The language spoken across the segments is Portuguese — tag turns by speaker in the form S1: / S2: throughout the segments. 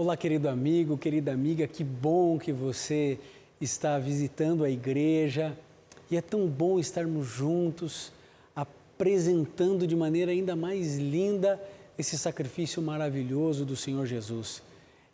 S1: Olá, querido amigo, querida amiga, que bom que você está visitando a igreja e é tão bom estarmos juntos, apresentando de maneira ainda mais linda esse sacrifício maravilhoso do Senhor Jesus.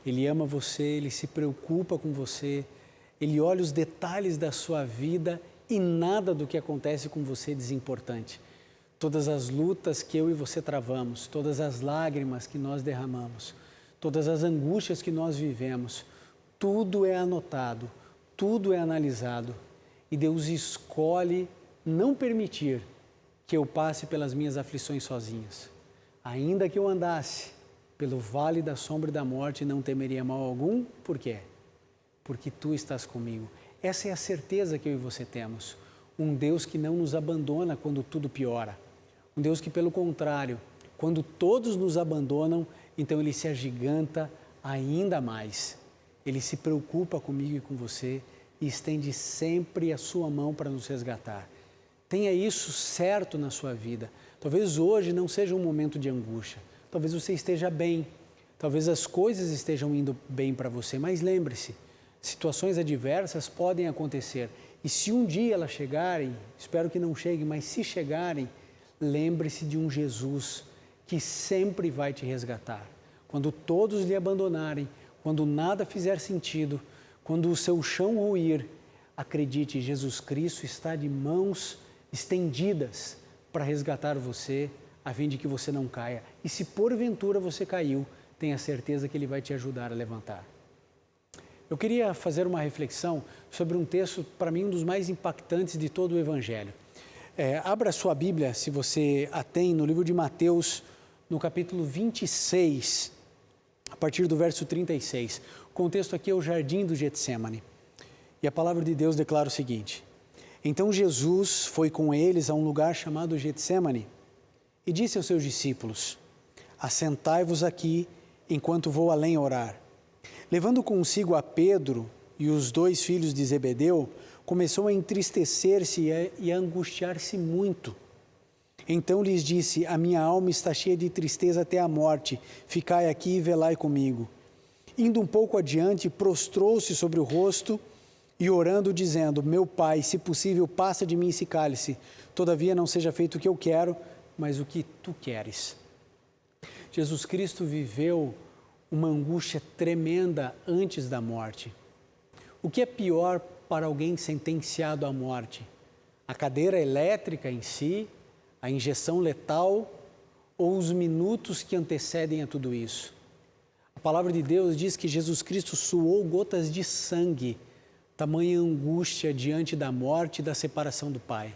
S1: Ele ama você, Ele se preocupa com você, Ele olha os detalhes da sua vida e nada do que acontece com você é desimportante. Todas as lutas que eu e você travamos, todas as lágrimas que nós derramamos, todas as angústias que nós vivemos, tudo é anotado, tudo é analisado e Deus escolhe não permitir que eu passe pelas minhas aflições sozinhas. Ainda que eu andasse pelo vale da sombra e da morte, não temeria mal algum. Por quê? Porque tu estás comigo. Essa é a certeza que eu e você temos. Um Deus que não nos abandona quando tudo piora. Um Deus que, pelo contrário, quando todos nos abandonam, então Ele se agiganta ainda mais. Ele se preocupa comigo e com você e estende sempre a sua mão para nos resgatar. Tenha isso certo na sua vida. Talvez hoje não seja um momento de angústia. Talvez você esteja bem. Talvez as coisas estejam indo bem para você. Mas lembre-se, situações adversas podem acontecer. E se um dia elas chegarem, espero que não cheguem, mas se chegarem, lembre-se de um Jesus que sempre vai te resgatar. Quando todos lhe abandonarem, quando nada fizer sentido, quando o seu chão ruir, acredite, Jesus Cristo está de mãos estendidas para resgatar você, a fim de que você não caia. E se porventura você caiu, tenha certeza que Ele vai te ajudar a levantar. Eu queria fazer uma reflexão sobre um texto, para mim, um dos mais impactantes de todo o Evangelho. Abra sua Bíblia, se você a tem, no livro de Mateus, no capítulo 26, a partir do verso 36. O contexto aqui é o jardim do Getsêmani. E a palavra de Deus declara o seguinte: Então Jesus foi com eles a um lugar chamado Getsêmani e disse aos seus discípulos: Assentai-vos aqui enquanto vou além orar. Levando consigo a Pedro e os 2 filhos de Zebedeu, começou a entristecer-se e a angustiar-se muito. Então lhes disse: A minha alma está cheia de tristeza até a morte, ficai aqui e velai comigo. Indo um pouco adiante, prostrou-se sobre o rosto e orando, dizendo: Meu Pai, se possível, passa de mim esse cálice, todavia não seja feito o que eu quero, mas o que tu queres. Jesus Cristo viveu uma angústia tremenda antes da morte. O que é pior para alguém sentenciado à morte? A cadeira elétrica em si, a injeção letal ou os minutos que antecedem a tudo isso? A palavra de Deus diz que Jesus Cristo suou gotas de sangue, tamanha angústia diante da morte e da separação do Pai.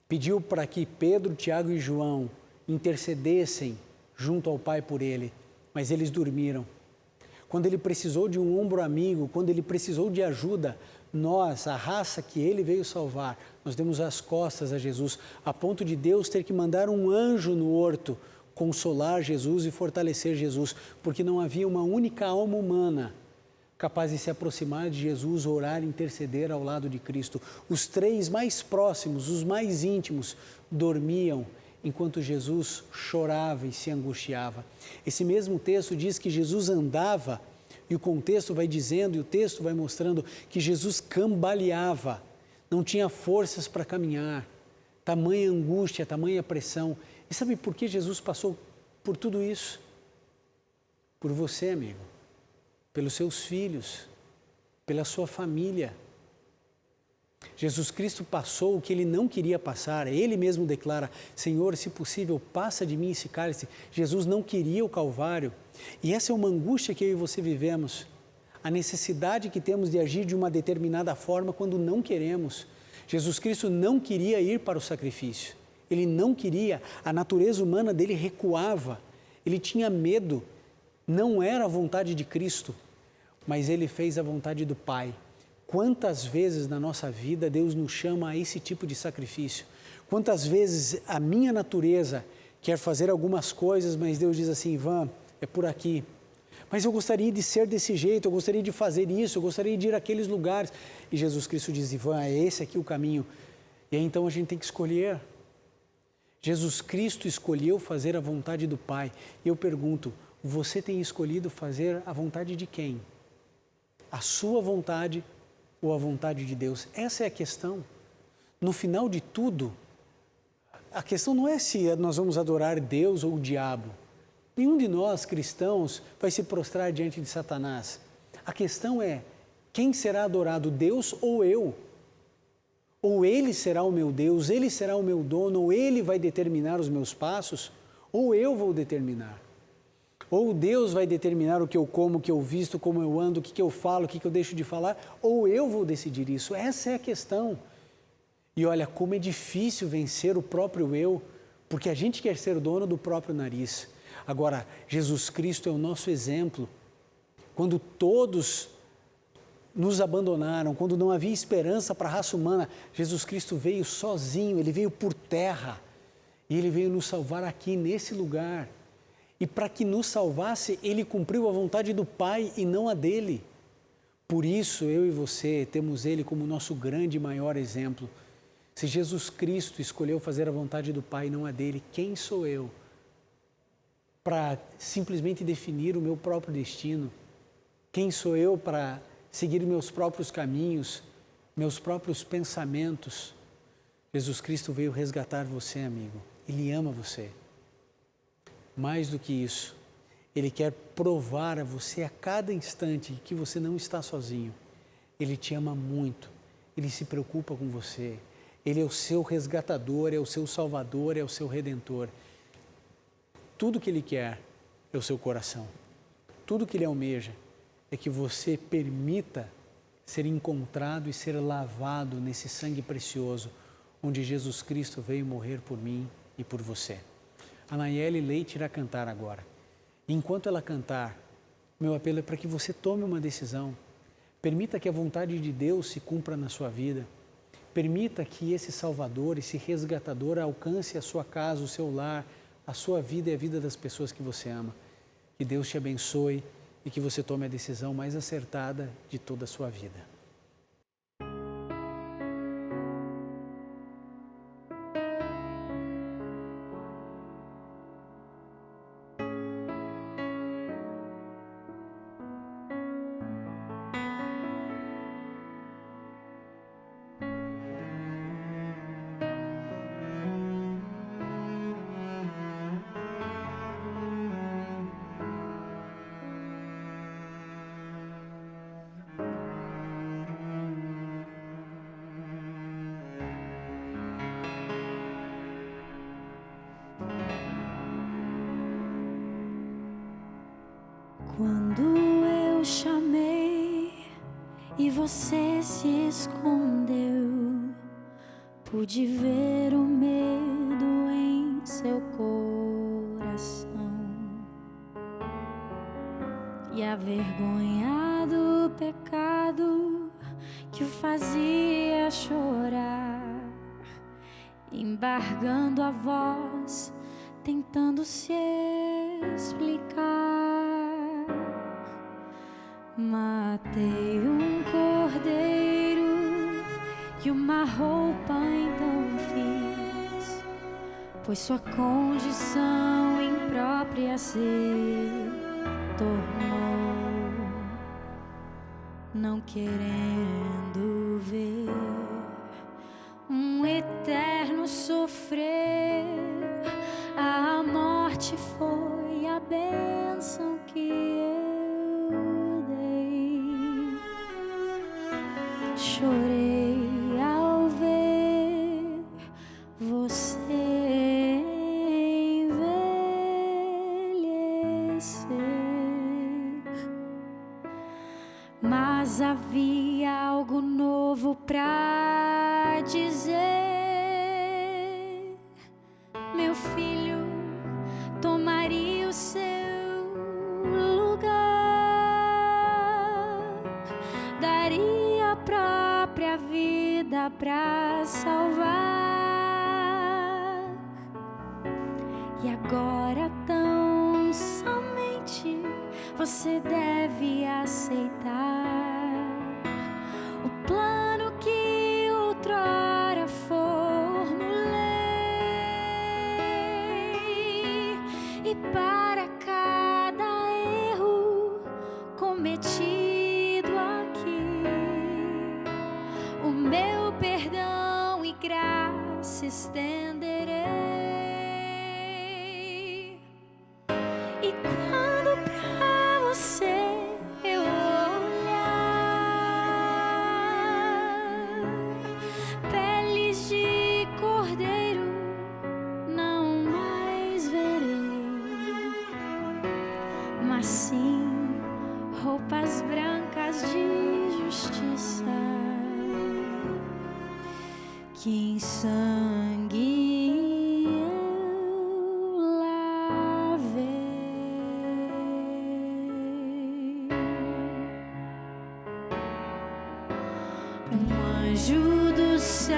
S1: Pediu para que Pedro, Tiago e João intercedessem junto ao Pai por ele, mas eles dormiram. Quando ele precisou de um ombro amigo, quando ele precisou de ajuda, nós, a raça que ele veio salvar, nós demos as costas a Jesus, a ponto de Deus ter que mandar um anjo no horto consolar Jesus e fortalecer Jesus, porque não havia uma única alma humana capaz de se aproximar de Jesus, orar e interceder ao lado de Cristo. Os 3 mais próximos, os mais íntimos, dormiam enquanto Jesus chorava e se angustiava. Esse mesmo texto diz que Jesus andava, e o contexto vai dizendo, e o texto vai mostrando que Jesus cambaleava, não tinha forças para caminhar, tamanha angústia, tamanha pressão. E sabe por que Jesus passou por tudo isso? Por você, amigo, pelos seus filhos, pela sua família. Jesus Cristo passou o que Ele não queria passar. Ele mesmo declara: Senhor, se possível, passa de mim esse cálice. Jesus não queria o Calvário. E essa é uma angústia que eu e você vivemos. A necessidade que temos de agir de uma determinada forma quando não queremos. Jesus Cristo não queria ir para o sacrifício. Ele não queria, a natureza humana dele recuava. Ele tinha medo. Não era a vontade de Cristo, mas ele fez a vontade do Pai. Quantas vezes na nossa vida Deus nos chama a esse tipo de sacrifício? Quantas vezes a minha natureza quer fazer algumas coisas, mas Deus diz assim: Ivan, é por aqui. Mas eu gostaria de ser desse jeito, eu gostaria de fazer isso, eu gostaria de ir àqueles lugares. E Jesus Cristo diz: Ivan, é esse aqui o caminho. E aí então a gente tem que escolher. Jesus Cristo escolheu fazer a vontade do Pai. E eu pergunto, você tem escolhido fazer a vontade de quem? A sua vontade ou a vontade de Deus? Essa é a questão. No final de tudo, a questão não é se nós vamos adorar Deus ou o diabo. Nenhum de nós, cristãos, vai se prostrar diante de Satanás. A questão é, quem será adorado, Deus ou eu? Ou ele será o meu Deus, ele será o meu dono, ou ele vai determinar os meus passos, ou eu vou determinar. Ou Deus vai determinar o que eu como, o que eu visto, como eu ando, o que eu falo, o que eu deixo de falar, ou eu vou decidir isso. Essa é a questão. E olha, como é difícil vencer o próprio eu, porque a gente quer ser o dono do próprio nariz. Agora, Jesus Cristo é o nosso exemplo. Quando todos nos abandonaram, quando não havia esperança para a raça humana, Jesus Cristo veio sozinho, Ele veio por terra. E Ele veio nos salvar aqui, nesse lugar. E para que nos salvasse, Ele cumpriu a vontade do Pai e não a dele. Por isso, eu e você temos Ele como nosso grande e maior exemplo. Se Jesus Cristo escolheu fazer a vontade do Pai e não a dele, quem sou eu para simplesmente definir o meu próprio destino? Quem sou eu para seguir meus próprios caminhos, meus próprios pensamentos? Jesus Cristo veio resgatar você, amigo. Ele ama você. Mais do que isso, Ele quer provar a você a cada instante que você não está sozinho. Ele te ama muito, Ele se preocupa com você. Ele é o seu resgatador, é o seu salvador, é o seu redentor. Tudo que Ele quer é o seu coração. Tudo que Ele almeja é que você permita ser encontrado e ser lavado nesse sangue precioso, onde Jesus Cristo veio morrer por mim e por você. A Nayeli Leite irá cantar agora. E enquanto ela cantar, meu apelo é para que você tome uma decisão. Permita que a vontade de Deus se cumpra na sua vida. Permita que esse Salvador, esse resgatador alcance a sua casa, o seu lar, a sua vida e a vida das pessoas que você ama. Que Deus te abençoe e que você tome a decisão mais acertada de toda a sua vida.
S2: Quando eu chamei e você se escondeu, pude ver o medo em seu coração e a vergonha do pecado que o fazia chorar, embargando a voz, tentando se explicar. Matei um cordeiro e uma roupa então fiz, pois sua condição imprópria se tornou, não querendo ver um eterno sofrer. A morte foi a bênção que eu dei. Chorei ao ver você envelhecer, mas havia algo novo pra dizer. Meu filho tomaria o seu lugar, daria a própria vida pra salvar. E agora tão somente você deve aceitar o plano que outrora formulei. e para cada erro cometido aqui, o meu perdão e graça estenderei. E quando pra você eu olhar, peles de cordeiro não mais verei, mas sim roupas brancas de justiça, que em sangue eu lavei. Um anjo do céu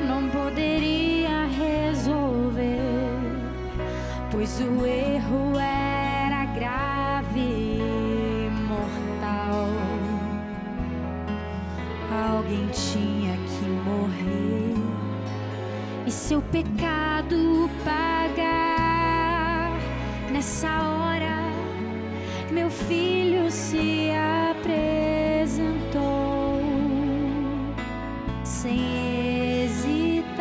S2: não poderia resolver, pois o erro era grave e mortal. Alguém tinha que morrer e seu pecado pagar. Nessa hora, meu filho se apresentou, sem hesitar,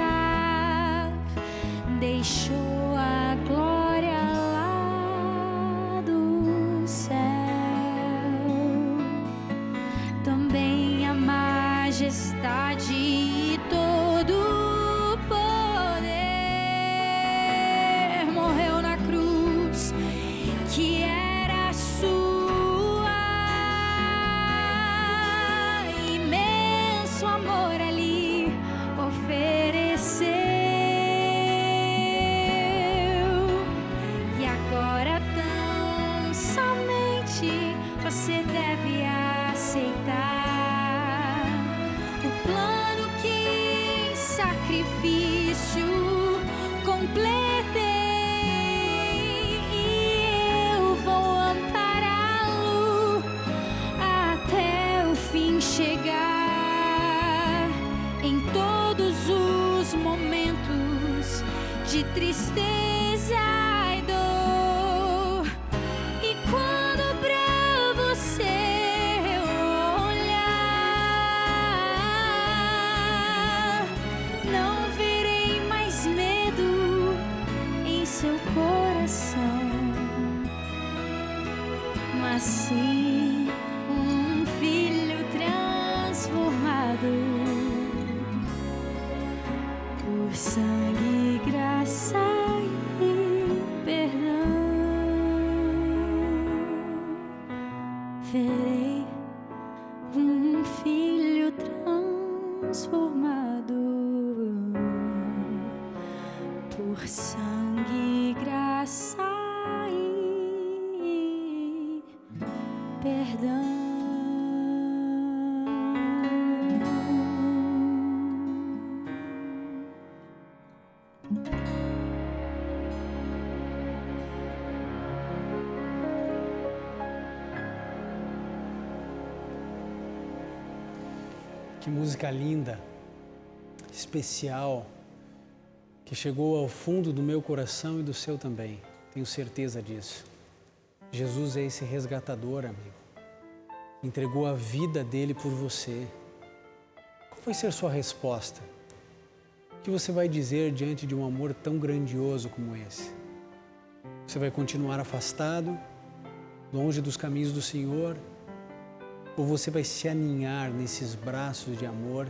S2: deixou a glória lá do céu, também a majestade e todo o poder. Morreu na cruz que era sua, imenso amor ali ofereceu. E agora tão somente você deve aceitar o plano que em sacrifício completei, e eu vou ampará-lo até o fim chegar, em todos os momentos de tristeza e dor. E quando pra você eu olhar, não verei mais medo em seu coração, mas sim um filho transformado por sangue, graça e perdão. Verei um filho transformado por sangue, graça e perdão.
S1: Que música linda, especial, que chegou ao fundo do meu coração e do seu também. Tenho certeza disso. Jesus é esse resgatador, amigo. Entregou a vida dele por você. Qual vai ser sua resposta? O que você vai dizer diante de um amor tão grandioso como esse? Você vai continuar afastado, longe dos caminhos do Senhor? Ou você vai se aninhar nesses braços de amor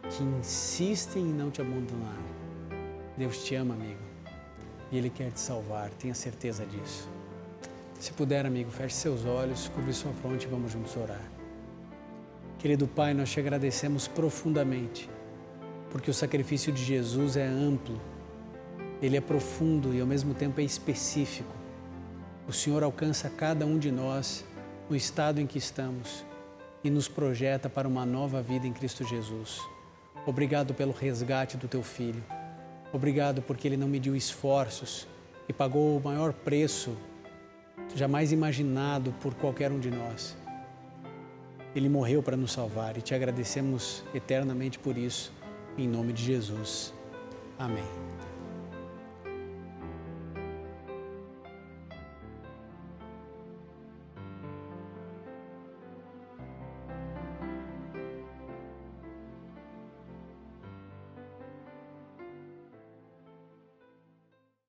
S1: que insistem em não te abandonar? Deus te ama, amigo, e Ele quer te salvar, tenha certeza disso. Se puder, amigo, feche seus olhos, curve sua fronte e vamos juntos orar. Querido Pai, nós te agradecemos profundamente, porque o sacrifício de Jesus é amplo, ele é profundo e ao mesmo tempo é específico. O Senhor alcança cada um de nós no estado em que estamos e nos projeta para uma nova vida em Cristo Jesus. Obrigado pelo resgate do Teu Filho. Obrigado porque Ele não mediu esforços e pagou o maior preço jamais imaginado por qualquer um de nós. Ele morreu para nos salvar e te agradecemos eternamente por isso, em nome de Jesus. Amém.